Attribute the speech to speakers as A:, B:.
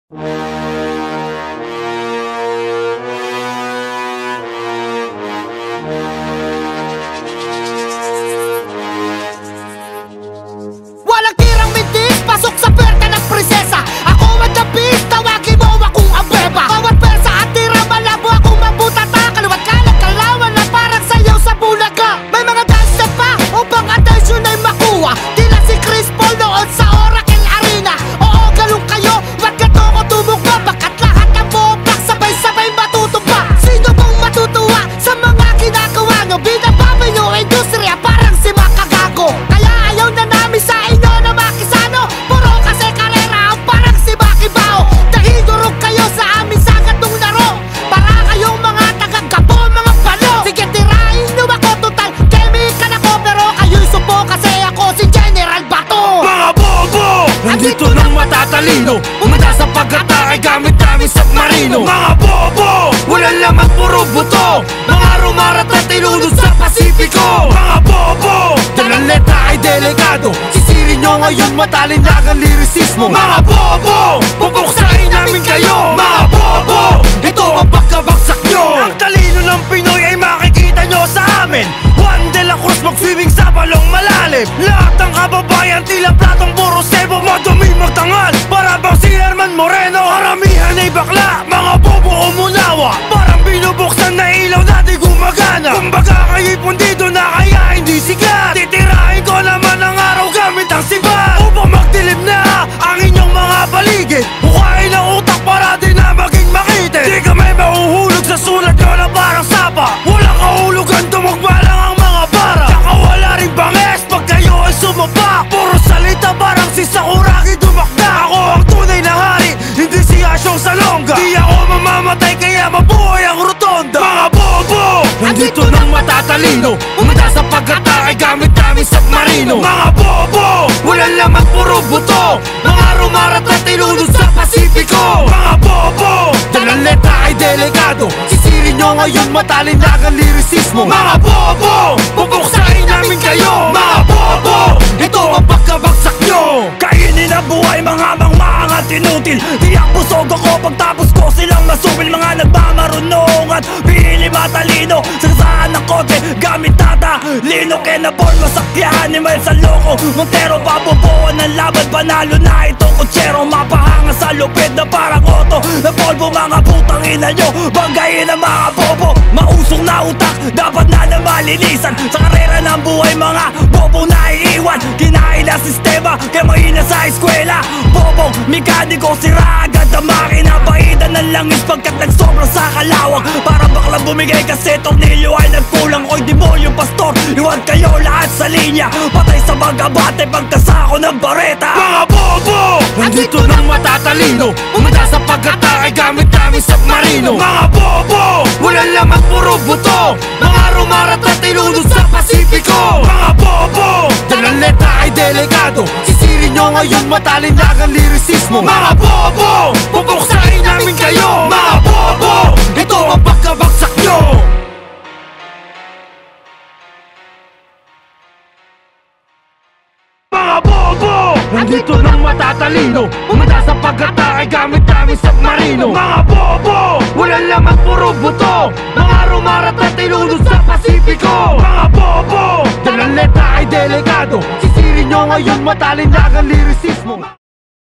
A: Walang tirang mintis, pasok sa perta ng prinsesa. Ako ang dabis, tawagin mo akong ambeba. Bawat persa at tira, malabo akong mabutata. Kaliwat ka ng kalawan na parang sayaw sa bulaga. May mga dance pa upang atensyon ay makuha. Tila si Chris Paul noon sa Oracle Arena. Oo, galong kayo, wag gato ko tumugma. Bakat lahat ng bopak sabay-sabay matutumba. Sino bang matutuwa sa mga ginagawa nyo? Binababay nyo industriya parang si Makagago. Kaya ayaw na namin sa inyo na makisano. Puro kasi karera ang parang si Bakibao. Dahil durog kayo sa amin sa gatong laro. Para kayong mga tagagapo, mga balo. Sige tirahin nyo ako, total chemical ako. Pero kayo'y supo kasi ako si General Bato.
B: Mga bobo! Nandito ng matatalino. Umanda sa pag-atake gamit namin submarino. Mga bobo! Walang laman, puro buto. Mga rumarat at tinulog sa Pasipiko. Mga bobo! Dalang letra ay delikado. Sisirin nyo ngayon matalinagang lirisismo. Mga bobo! Pupuksain namin kayo. Mga bobo! Ito ang pagkabagsak nyo. Ang talino ng Pinoy ay makikita nyo sa amin. Juan de la Cruz mag-swimming sa balong malalim. Lahat ng kababayan tila platong puro sebo. Madumi magtangal para bang si Herman Moreno. Karamihan ay bakla, mga bobo umunawa. Parang binubuksan na ilaw na di gumagana. Kumbaga kayo'y pundido na kaya hindi sikat. Titirahin ko naman ang araw gamit ang sibat. Upang magdilim na ang inyong mga paligid. Bukain ang utak para di na maging makitid. Di kami mahuhulog sa sulat nyo na parang sapa. Walang kahulugan, tumugma lang ang mga para. Tsaka wala rin banges pag kayo ay sumapa. Puro salita parang si Sakuragi dumakda. Ako ang tunay na hari, hindi si Asyong Salonga. Di ako mamamatay kaya mabuhay ang rotonda. Mga bobo! Nandito ng matatalino. Umanda sa pag-atake gamit namin submarino. Mga bobo! Walang laman, puro buto. Mga rumarat at tinulog sa Pasipiko. Mga bobo! Dalang letra ay delikado. Sisirin nyo ngayon matalinagang lirisismo. Mga bobo! Pupuksain namin kayo. Mga bobo! Ito ang pagkabagsak nyo. Kainin ang buhay mga mangmaangat inutil. Tiyak busog ako pagtapos ko silang masubil. Mga nagmamarunong at pili matalino. Sagsaan ng kotse gamit tata Lino Kenabon masakyahan ni Miles sa loko. Montero pabubuan ng laban. Panalo na itong kutsero. Mapahanga sa lupit na parang auto. Na polvo mga putang ina nyo. Banggayin ang mga bobo. Mausong na utak dapat na malinisan. Sa karera ng buhay mga bobo na iiwan. Kinain na sistema kaya mahina sa eskwela. Bobong mekaniko sira agad ang makina. Paidan ng langis pagkat nagsobra sa kalawang. Para baklang bumigay kasi tornilyo ay nagkulang. Oy demonyo pastor, iwan kayo lahat sa linya. Patay sa mga bate pagkasako ng bareta. Mga bobo! Nandito ng matatalino. Umanda sa pag-atake gamit namin submarino. Mga bobo! Walang laman, puro buto. Mga rumarat at tinulog sa Pasipiko. Mga bobo! Dalang letra ay delikado. Sisirin nyo ngayon matalinagang lirisismo. Mga bobo! Pupuksain namin kayo. Mga bobo! Ito ang pagkabagsak nyo. Mga bobo! Nandito ng matatalino. Umanda sa pag-atake gamit namin submarino. Mga bobo! Walang laman, puro buto. Mga rumarat at tinulog sa Pasipiko. Mga bobo! Dalang letra ay delikado. Sisirin nyo ngayon matalinagang lirisismo.